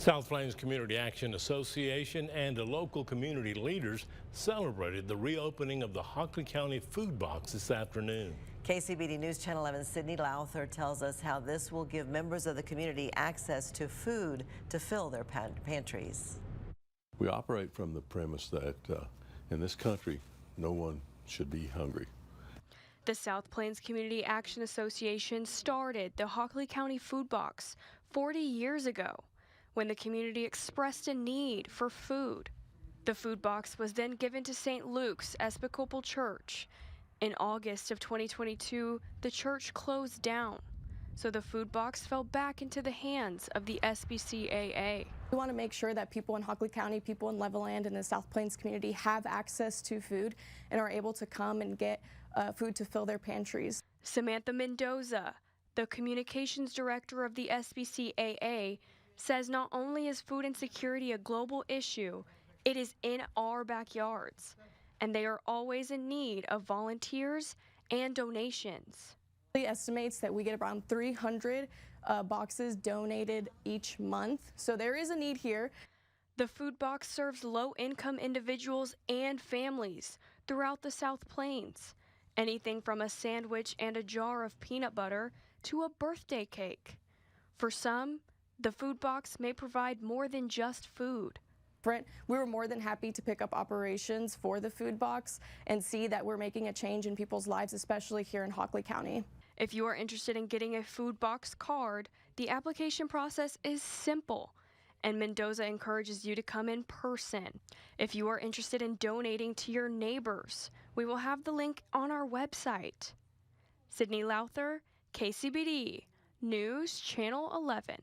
South Plains Community Action Association and local community leaders celebrated the reopening of the Hockley County food box this afternoon. KCBD News Channel 11's Sydney Lowther tells us how this will give members of the community access to food to fill their pantries. We operate from the premise that in this country, no one should be hungry. The South Plains Community Action Association started the Hockley County Food Box 40 years ago when the community expressed a need for food. The food box was then given to St. Luke's Episcopal Church. In August of 2022, the church closed down, so the food box fell back into the hands of the SBCAA. We want to make sure that people in Hockley County, people in Levelland and the South Plains community have access to food and are able to come and get food to fill their pantries. Samantha Mendoza, the communications director of the SBCAA, says not only is food insecurity a global issue, it is in our backyards, and they are always in need of volunteers and donations. He estimates that we get around 300 boxes donated each month, so there is a need here. The food box serves low-income individuals and families throughout the South Plains. Anything from a sandwich and a jar of peanut butter to a birthday cake. For some, the food box may provide more than just food. We were more than happy to pick up operations for the food box and see that we're making a change in people's lives, especially here in Hockley County. If you are interested in getting a food box card, the application process is simple, and Mendoza encourages you to come in person. If you are interested in donating to your neighbors, we will have the link on our website. Sydney Lowther, KCBD News Channel 11.